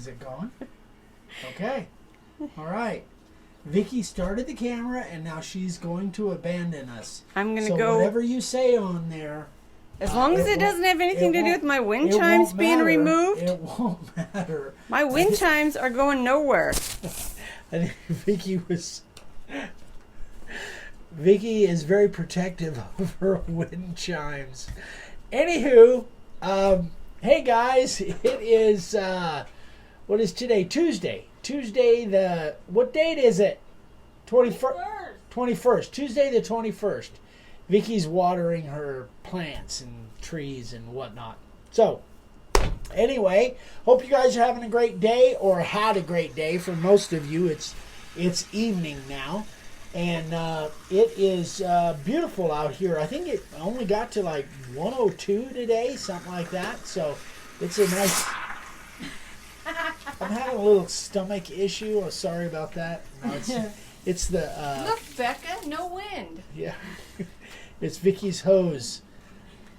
Is it going? Okay. All right. Vicky started the camera, and now she's going to abandon us. I'm going to so go. Whatever you say on there. As long as it doesn't have anything to do with my wind chimes being removed. It won't matter. My wind chimes are going nowhere. I think Vicky is very protective of her wind chimes. Anywho, hey guys, it is, what is today? Tuesday. What date is it? 21st. Tuesday the 21st. Vicky's watering her plants and trees and whatnot. So, anyway, hope you guys are having a great day, or had a great day. For most of you, it's evening now. And it is beautiful out here. I think it only got to like 102 today, something like that. So, it's a nice... I'm having a little stomach issue. Oh, sorry about that. No, it's the... Look, Becca, no wind. Yeah. It's Vicky's hose.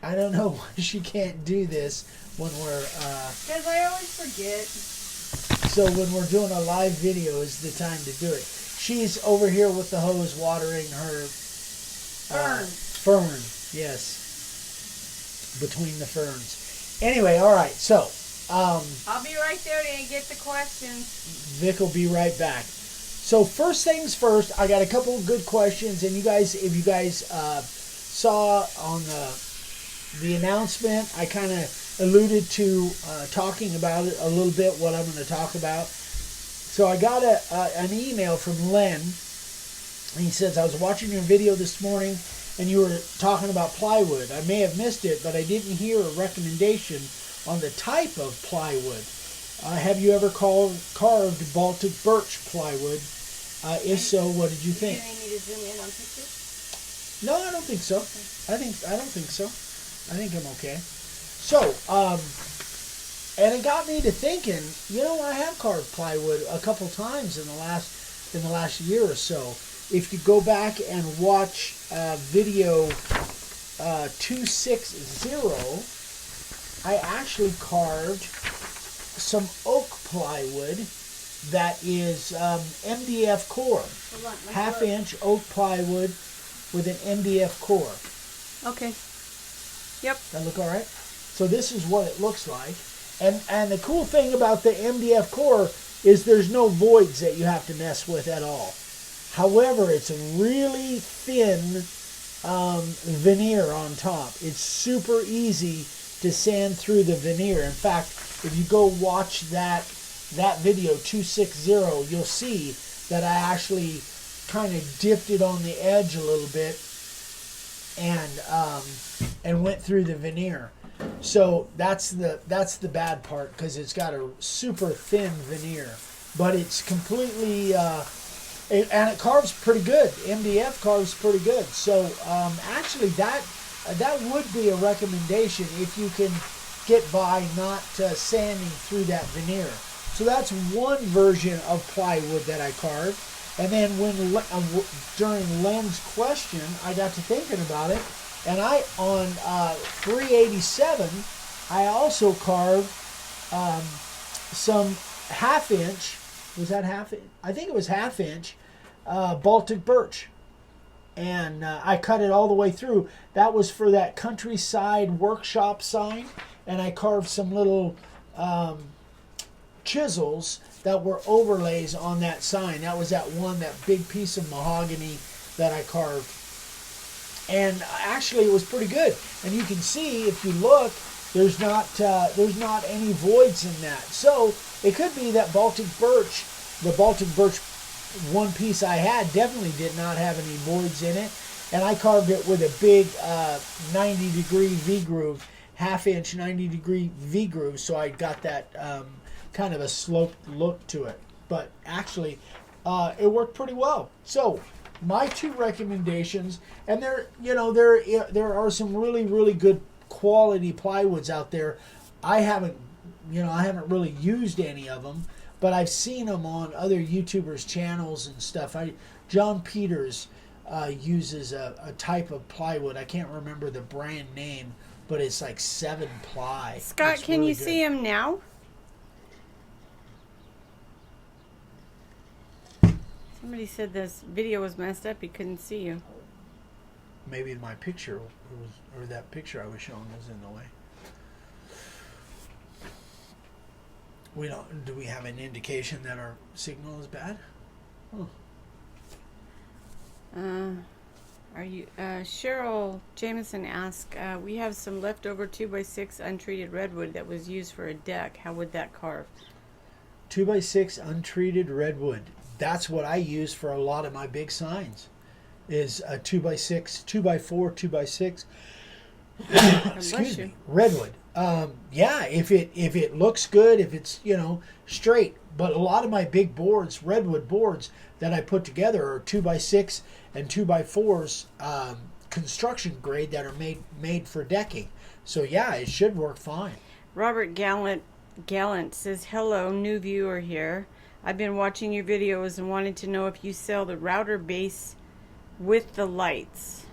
I don't know why she can't do this when we're... Because I always forget. So when we're doing a live video is the time to do it. She's over here with the hose watering her... Fern, yes. Between the ferns. Anyway, all right, so... I'll be right there to get the questions. Vic will be right back. So first things first, I got a couple of good questions, and you guys, if you guys saw on the announcement, I kind of alluded to talking about it a little bit, what I'm going to talk about. So I got an email from Len, and he says, I was watching your video this morning, and you were talking about plywood. I may have missed it, but I didn't hear a recommendation on the type of plywood. Have you ever carved Baltic birch plywood? If so, what did you think? Do you need to zoom in on pictures? No, I don't think so. I don't think so. I think I'm okay. So, and it got me to thinking. You know, I have carved plywood a couple times in the last year or so. If you go back and watch video 260. I actually carved some oak plywood that is MDF core. Half-inch oak plywood with an MDF core. Okay. Yep. That look all right? So this is what it looks like. And the cool thing about the MDF core is there's no voids that you have to mess with at all. However, it's a really thin veneer on top. It's super easy to sand through the veneer. In fact, if you go watch that video 260, you'll see that I actually kind of dipped it on the edge a little bit and went through the veneer. So that's the bad part, because it's got a super thin veneer, but it's completely and it carves pretty good. MDF carves pretty good. So actually that would be a recommendation if you can get by not sanding through that veneer. So that's one version of plywood that I carved. And then during Len's question, I got to thinking about it. And on 387, I also carved some half-inch. Was that half-inch? I think it was half-inch Baltic birch. And I cut it all the way through. That was for that countryside workshop sign. And I carved some little chisels that were overlays on that sign. That was that big piece of mahogany that I carved. And actually it was pretty good. And you can see, if you look, there's not any voids in that. So it could be that Baltic birch, the Baltic birch one piece I had, definitely did not have any voids in it. And I carved it with a big 90-degree V-groove, half-inch 90-degree V-groove, so I got that kind of a sloped look to it. But actually, it worked pretty well. So my two recommendations, and there are some really, really good quality plywoods out there. I haven't really used any of them, but I've seen them on other YouTubers' channels and stuff. John Peters uses a type of plywood. I can't remember the brand name, but it's like 7-ply. Scott, can you see him now? Somebody said this video was messed up. He couldn't see you. Maybe my picture was, or that picture I was showing was in the way. We don't. Do we have an indication that our signal is bad? Huh. Are you? Cheryl Jameson asked. We have some leftover 2x6 untreated redwood that was used for a deck. How would that carve? 2x6 untreated redwood. That's what I use for a lot of my big signs. Is a 2x6, 2x4, 2x6. Excuse me, redwood. Yeah, if it looks good, if it's straight. But a lot of my big boards, redwood boards that I put together, are 2x6 and 2x4s, construction grade that are made for decking. So yeah, it should work fine. Robert Gallant says, hello, new viewer here. I've been watching your videos and wanted to know if you sell the router base with the lights.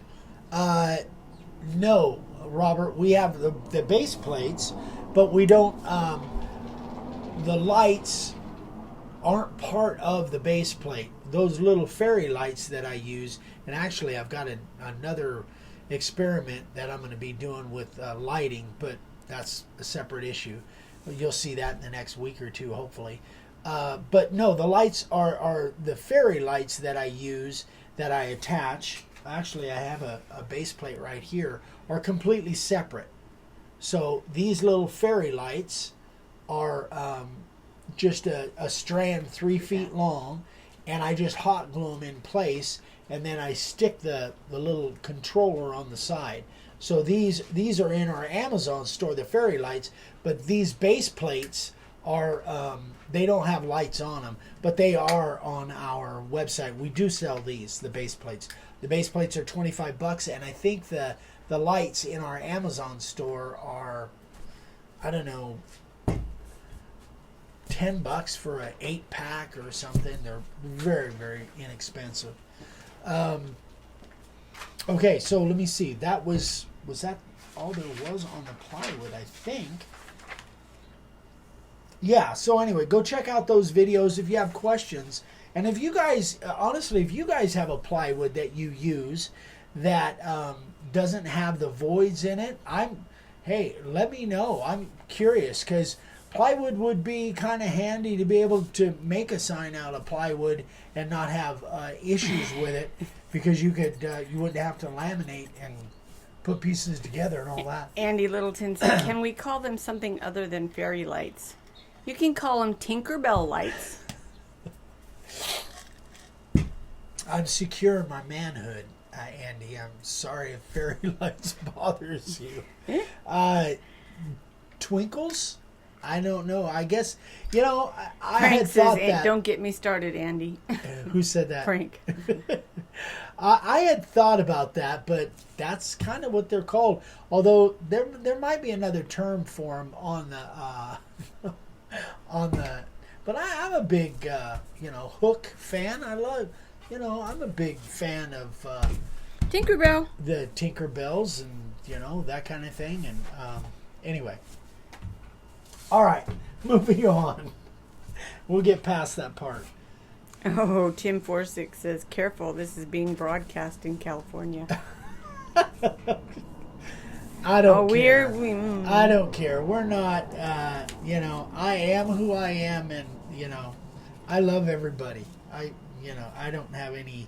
No, Robert, we have the base plates, but we don't, the lights aren't part of the base plate. Those little fairy lights that I use, and actually I've got another experiment that I'm going to be doing with lighting, but that's a separate issue. You'll see that in the next week or two, hopefully. But no, the lights are the fairy lights that I use, that I attach. Actually, I have a base plate right here, are completely separate. So these little fairy lights are just a strand 3 feet long, and I just hot glue them in place, and then I stick the little controller on the side. So these are in our Amazon store, the fairy lights, but these base plates are, they don't have lights on them, but they are on our website. We do sell these, the base plates. The base plates are $25, and I think the lights in our Amazon store are, I don't know, $10 for an 8-pack or something. They're very, very inexpensive. Okay, so let me see. That was that all there was on the plywood, I think. Yeah, so anyway, go check out those videos if you have questions. And if you guys, honestly, if you guys have a plywood that you use that doesn't have the voids in it, hey, let me know. I'm curious, because plywood would be kind of handy to be able to make a sign out of plywood and not have issues with it, because you wouldn't have to laminate and put pieces together and all that. Andy Littleton said, can we call them something other than fairy lights? You can call them Tinkerbell lights. I'm secure in my manhood, Andy. I'm sorry if fairy lights bothers you. Twinkles? I don't know. I guess, I Frank had thought says, that. Don't get me started, Andy. Who said that? Frank. I had thought about that, but that's kind of what they're called. Although there might be another term for them on the But I'm a big Hook fan. I love I'm a big fan of Tinkerbell. The Tinkerbells and that kind of thing. And anyway, all right, moving on. We'll get past that part. Oh, Tim Forsyth says, careful, this is being broadcast in California. I don't care. Mm. I don't care. We're not, I am who I am, and, I love everybody. I don't have any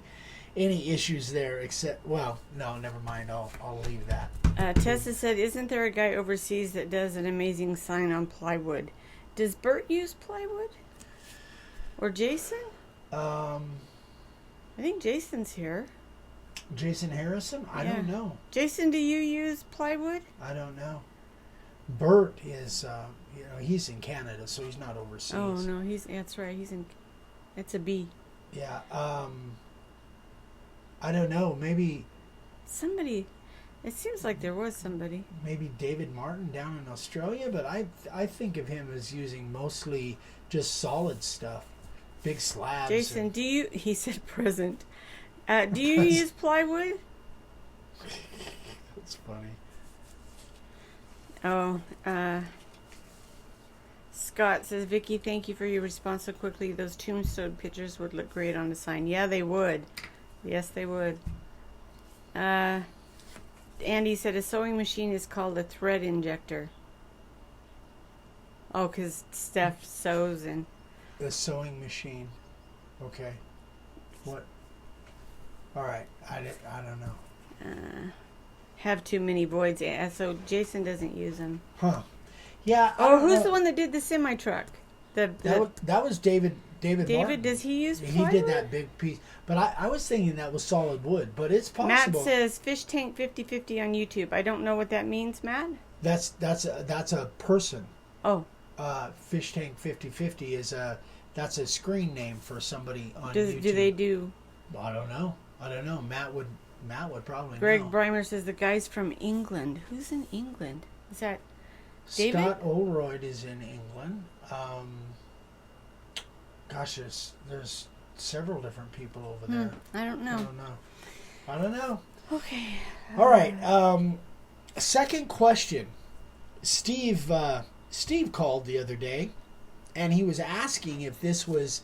issues there except, well, no, never mind. I'll leave that. Tessa said, isn't there a guy overseas that does an amazing sign on plywood? Does Bert use plywood? Or Jason? I think Jason's here. Jason Harrison? I don't know. Jason, do you use plywood? I don't know. Bert is, he's in Canada, so he's not overseas. Oh, no, that's right. It's a B. Yeah, I don't know. Maybe somebody. It seems like there was somebody. Maybe David Martin down in Australia, but I think of him as using mostly just solid stuff, big slabs. Jason, do you? He said present. Do you use plywood? That's funny. Oh, Scott says, Vicky, thank you for your response so quickly. Those tombstone pictures would look great on a sign. Yeah, they would. Yes, they would. Andy said a sewing machine is called a thread injector. Oh, because Steph sews and... A sewing machine. Okay. What? All right. I don't know. Have too many voids. So Jason doesn't use them. Huh. Yeah. Who's the one that did the semi-truck? That was David. David Martin. Does he use plywood? He did that big piece. But I was thinking that was solid wood. But it's possible. Matt says Fish Tank 50/50 on YouTube. I don't know what that means, Matt. That's a person. Oh. Fish Tank 50/50 that's a screen name for somebody on YouTube. Do they do? I don't know. Matt would probably Greg know. Breimer says the guy's from England. Who's in England? Is that David? Scott Oldroyd is in England. Gosh, there's several different people over there. I don't know. I don't know. Okay. All right. Second question. Steve called the other day, and he was asking if this was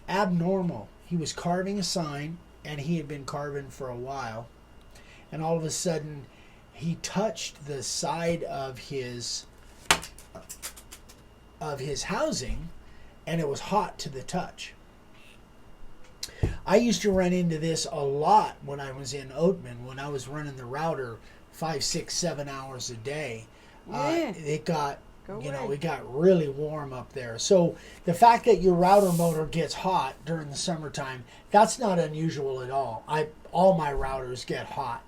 abnormal. He was carving a sign, and he had been carving for a while, and all of a sudden, he touched the side of his housing, and it was hot to the touch. I used to run into this a lot when I was in Oatman, when I was running the router 5, 6, 7 hours a day. It got it got really warm up there. So the fact that your router motor gets hot during the summertime, that's not unusual at all. All my routers get hot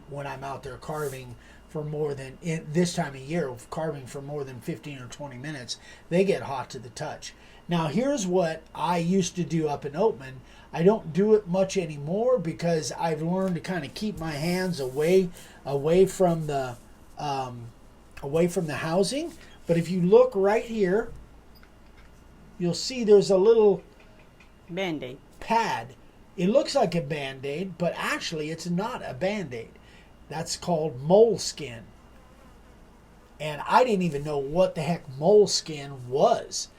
when I'm out there carving for more than, this time of year, carving for more than 15 or 20 minutes, they get hot to the touch. Now here's what I used to do up in Oatman. I don't do it much anymore because I've learned to kind of keep my hands away from the housing. But if you look right here, you'll see there's a little Band-Aid pad. It looks like a Band-Aid, but actually it's not a Band-Aid. That's called moleskin. And I didn't even know what the heck moleskin was.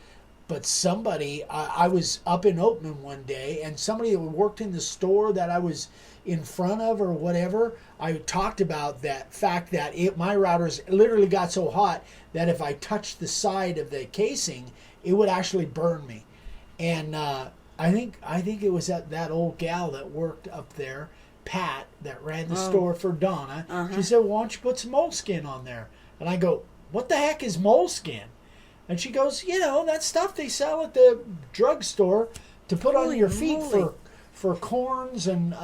But somebody, I was up in Oatman one day, and somebody that worked in the store that I was in front of or whatever, I talked about that fact that my routers literally got so hot that if I touched the side of the casing, it would actually burn me. And I think it was that old gal that worked up there, Pat, that ran the store for Donna. Uh-huh. She said, "Why don't you put some moleskin on there?" And I go, "What the heck is moleskin?" And she goes, that stuff they sell at the drugstore to put on your feet for corns and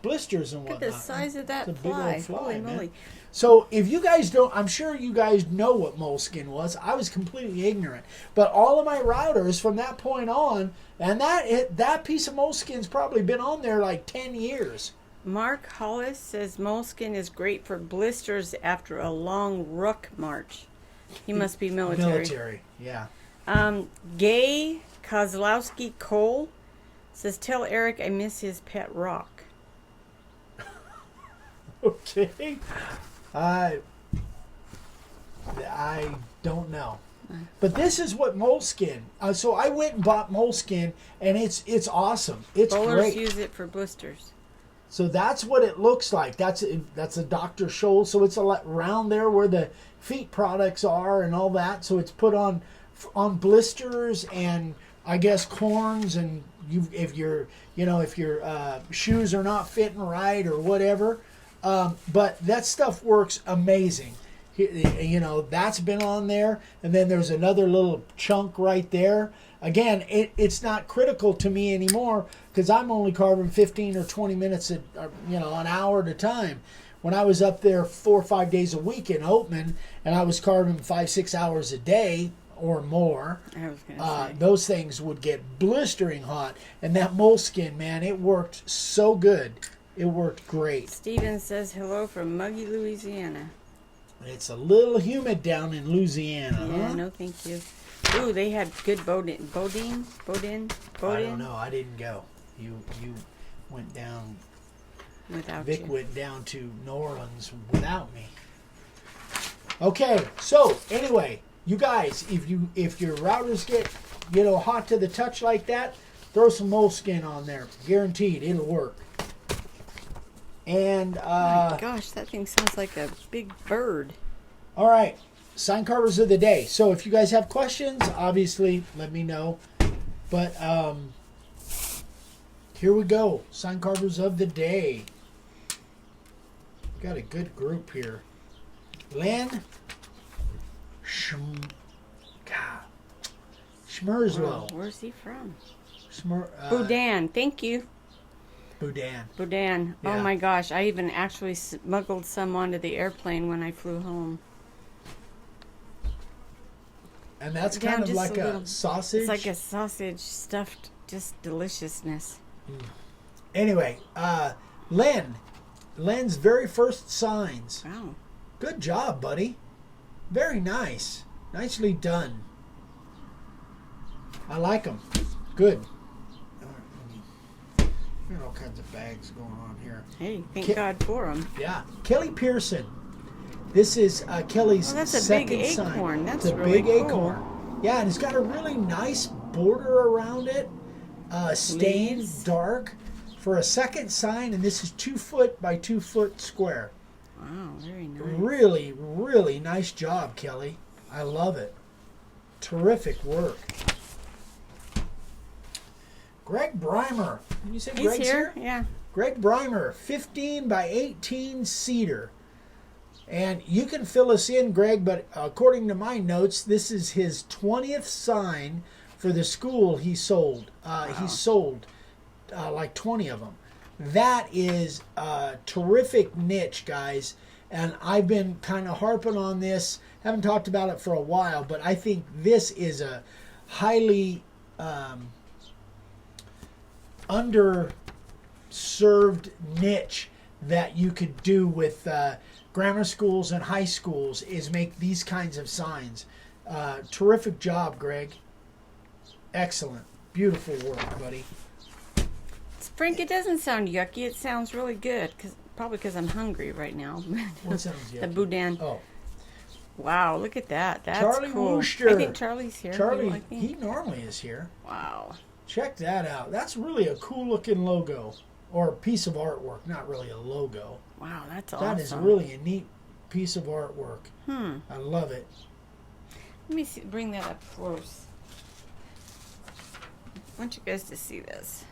blisters and whatnot. Look at the size of that fly. Holy moly. So if you guys don't, I'm sure you guys know what moleskin was. I was completely ignorant. But all of my routers from that point on, and that piece of moleskin's probably been on there like 10 years. Mark Hollis says moleskin is great for blisters after a long rook march. He must be military. Military, yeah. Gay Kozlowski Cole says, tell Eric I miss his pet rock. Okay. I don't know. But this is what moleskin. So I went and bought moleskin, and it's awesome. It's Bowlers great. use it for blisters. So that's what it looks like. That's a Dr. Scholl. So it's around there where the feet products are and all that. So it's put on blisters and I guess corns, and if your shoes are not fitting right or whatever. But that stuff works amazing. That's been on there, and then there's another little chunk right there. Again, it's not critical to me anymore because I'm only carving 15 or 20 minutes an hour at a time. When I was up there 4 or 5 days a week in Oatman, and I was carving 5-6 hours a day or more, those things would get blistering hot. And that moleskin, man, it worked so good. It worked great. Steven says hello from muggy Louisiana. It's a little humid down in Louisiana. Yeah, huh? No thank you. Ooh, they had good Bodine. I don't know. I didn't go. You went down. Without Vic you. went down to New Orleans without me. Okay, so anyway, You guys, if your routers get hot to the touch like that, throw some moleskin on there. Guaranteed, it'll work. And my gosh, that thing sounds like a big bird. All right, sign carvers of the day. So if you guys have questions, obviously let me know. But here we go, sign carvers of the day. Got a good group here. Len Schmerslow. Where's he from? Boudin. Thank you. Boudin. Yeah. Oh my gosh, I even actually smuggled some onto the airplane when I flew home. And that's kind of like a sausage. It's like a sausage stuffed, just deliciousness. Anyway, Len's very first signs. Wow. Good job, buddy. Very nice. Nicely done. I like them. Good. There are all kinds of bags going on here. Hey, thank God for them. Yeah. Kelly Pearson. This is Kelly's that's a second big sign. acorn. That's it's a really big cool. acorn. Yeah, and it's got a really nice border around it. Stained Leaves. dark for a second sign, and this is 2 foot by 2 foot square. Wow, very nice. Really, really nice job, Kelly. I love it. Terrific work. Greg Breimer. Did you say He's Greg's here? Yeah. Greg Breimer, 15 by 18 cedar. And you can fill us in, Greg, but according to my notes, this is his 20th sign for the school he sold. He sold like 20 of them. That is a terrific niche, guys. And I've been kind of harping on this. Haven't talked about it for a while, but I think this is a highly underserved niche that you could do with grammar schools and high schools, is make these kinds of signs. Terrific job, Greg. Excellent. Beautiful work, buddy. Frank, it doesn't sound yucky. It sounds really good. Probably because I'm hungry right now. What sounds yucky? The boudin. Oh. Wow, look at that. That's Charlie cool. Wooster. I think Charlie's here. Charlie, he normally is here. Wow. Check that out. That's really a cool looking logo, or a piece of artwork. Not really a logo. Wow, that's awesome. That is really a neat piece of artwork. I love it. Let me bring that up close. I want you guys to see this.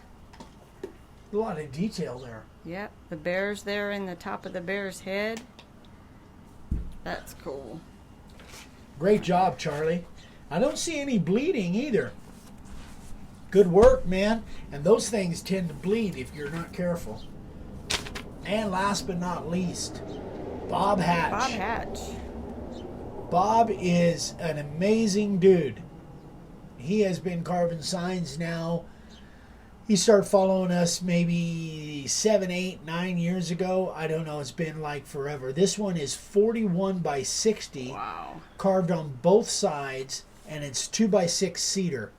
A lot of detail there. Yep, the bear's there in the top of the bear's head. That's cool. Great job, Charlie. I don't see any bleeding either. Good work, man. And those things tend to bleed if you're not careful. And last but not least, Bob Hatch. Bob Hatch. Bob is an amazing dude. He has been carving signs now. He started following us maybe 7, 8, 9 years ago. I don't know. It's been like forever. This one is 41 by 60. Wow. Carved on both sides, and it's 2 by 6 cedar.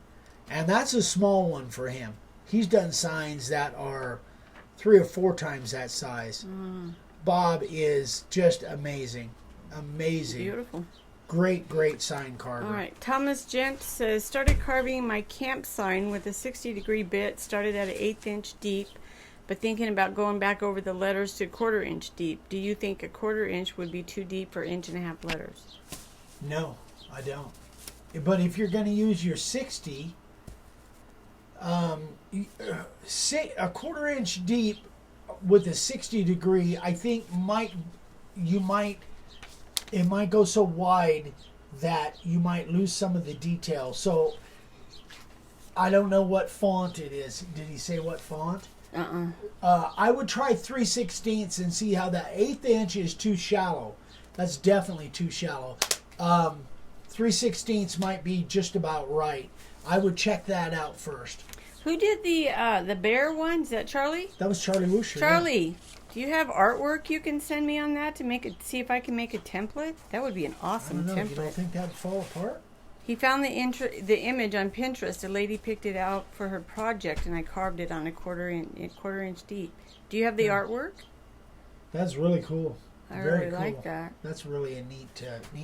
And that's a small one for him. He's done signs that are 3 or 4 times that size. Bob is just amazing. Amazing. Beautiful. Great, great sign carver. All right. Thomas Gent says, started carving my camp sign with a 60-degree bit. Started at an 1/8 inch deep, but thinking about going back over the letters to 1/4 inch deep. Do you think a 1/4 inch would be too deep for 1.5 inch letters? No, I don't. But if you're going to use your 60, say a 1/4 inch deep with a 60 degree, I think it might go so wide that you might lose some of the detail. So I don't know what font it is. Did he say what font? I would try 3/16 and see how that 1/8 inch is too shallow. That's definitely too shallow. 3/16 might be just about right. I would check that out first. Who did the bear one? Is that Charlie? That was Charlie Wooster. Charlie, do you have artwork you can send me on that to make it? See if I can make a template. That would be an awesome I don't know. template. You don't think that'd fall apart? He found the image on Pinterest. A lady picked it out for her project, and I carved it on a 1/4 inch deep. Do you have the artwork? That's really cool. I Very really cool. like that. That's really a neat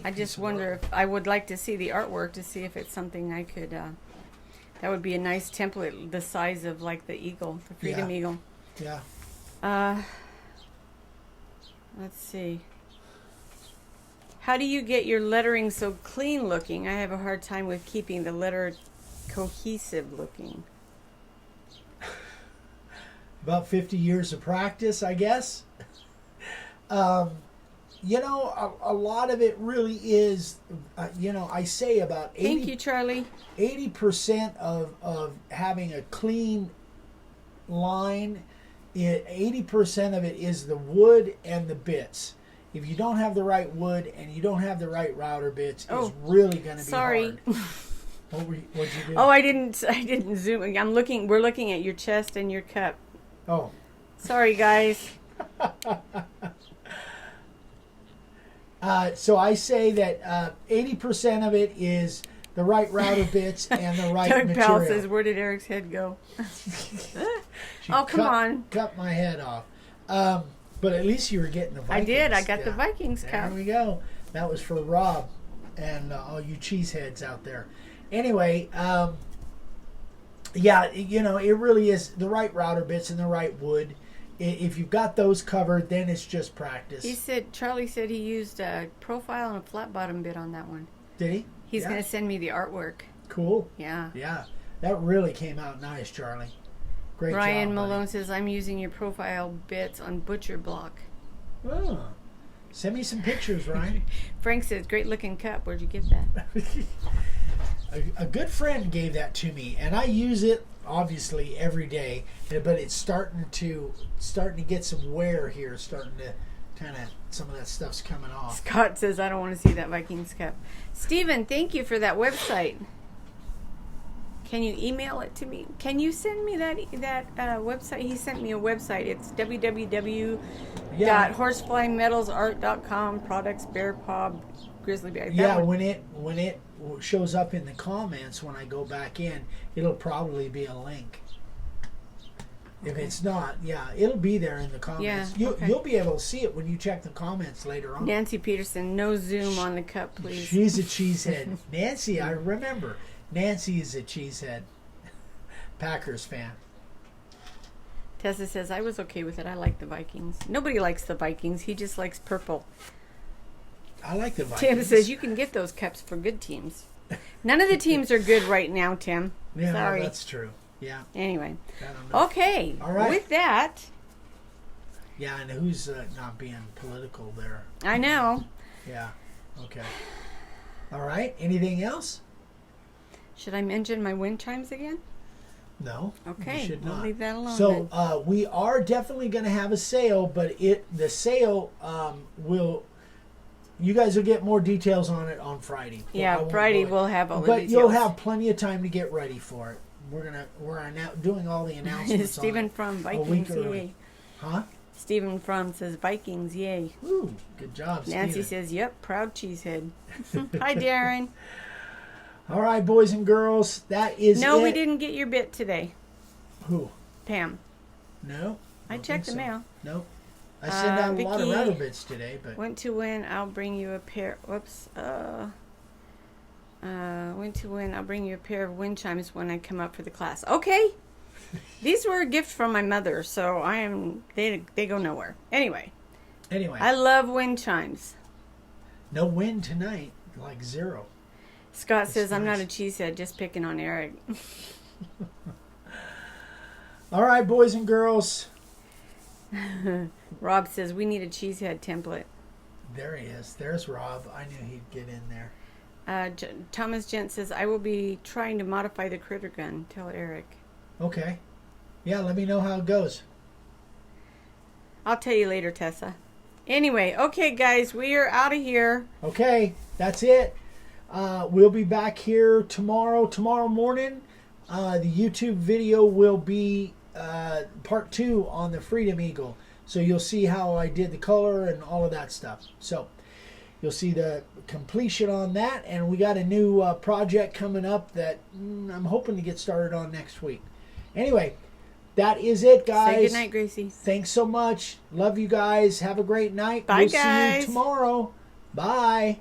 I piece just of wonder work. if I would like to see the artwork to see if it's something I could. That would be a nice template, the size of like the eagle, the Freedom Eagle. Yeah. Let's see. How do you get your lettering so clean looking? I have a hard time with keeping the letter cohesive looking. About 50 years of practice, I guess. You know, a lot of it really is, you know, I say about 80, Thank you, Charlie. 80% of having a clean line, 80% of it is the wood and the bits. If you don't have the right wood and you don't have the right router bits, it's really going to be sorry. hard. What'd you do? Oh, I didn't zoom. We're looking at your chest and your cup. Oh. Sorry, guys. So I say that 80% of it is the right router bits and the right Doug material. Powell says, "Where did Eric's head go?" Oh, come on. Cut my head off. But at least you were getting the Vikings. I did. I got the Vikings There cup. we go. That was for Rob and all you cheeseheads out there. Anyway, yeah, you know, it really is the right router bits and the right wood. If you've got those covered, then it's just practice. Charlie said he used a profile and a flat bottom bit on that one. Did he? He's going to send me the artwork. Cool. Yeah. Yeah. That really came out nice, Charlie. Great job. Brian buddy. Malone says, I'm using your profile bits on butcher block. Oh. Send me some pictures, Ryan. Frank says, great looking cup. Where'd you get that? A good friend gave that to me, and I use it obviously every day. But it's starting to get some wear here. Starting to kind of some of that stuff's coming off. Scott says, I don't want to see that Vikings cup. Stephen, thank you for that website. Can you email it to me? Can you send me that website? He sent me a website. It's www.horseflymetalsart.com. Products, bear paw, grizzly bear. Yeah, when it shows up in the comments when I go back in, it'll probably be a link. If it's not, yeah, it'll be there in the comments. Yeah, You'll be able to see it when you check the comments later on. Nancy Peterson, no zoom on the cup, please. She's a cheesehead. Nancy, I remember. Nancy is a cheesehead. Packers fan. Tessa says, I was okay with it. I like the Vikings. Nobody likes the Vikings. He just likes purple. I like the Vikings. Tim says, you can get those cups for good teams. None of the teams are good right now, Tim. Yeah, sorry. That's true. Yeah. Anyway. I don't know. Okay. All right. With that. Yeah, and who's not being political there? I know. Yeah. Okay. All right. Anything else? Should I mention my wind chimes again? No. Okay. You should We'll not. leave that alone. So then. we are definitely going to have a sale, but the sale will. You guys will get more details on it on Friday. Yeah, Friday we'll have all the But details. you'll have plenty of time to get ready for it. We're doing all the announcements. Stephen from Vikings, yay. Huh? Stephen from says Vikings, yay. Ooh, good job, Nancy Steven. says, yep, proud cheesehead. Hi, Darren. All right, boys and girls, that is No, it. we didn't get your bit today. Who? Pam. No. I checked the mail. Nope. I sent out a lot of Vicky rattle bits today, but went to win. I'll bring you a pair. Whoops. Went to win. I'll bring you a pair of wind chimes when I come up for the class. Okay. These were a gift from my mother, so they go nowhere. Anyway. I love wind chimes. No wind tonight, like zero. Scott says, I'm not a cheesehead, just picking on Eric. All right, boys and girls. Rob says, we need a cheesehead template. There he is. There's Rob. I knew he'd get in there. Thomas Gent says, I will be trying to modify the critter gun. Tell Eric. Okay. Yeah, let me know how it goes. I'll tell you later, Tessa. Anyway, okay, guys, we are out of here. Okay, that's it. We'll be back here tomorrow morning. The YouTube video will be part 2 on the Freedom Eagle. So you'll see how I did the color and all of that stuff. So you'll see the completion on that. And we got a new project coming up that I'm hoping to get started on next week. Anyway, that is it, guys. Say goodnight, Gracie. Thanks so much. Love you guys. Have a great night. Bye, we'll guys. see you tomorrow. Bye.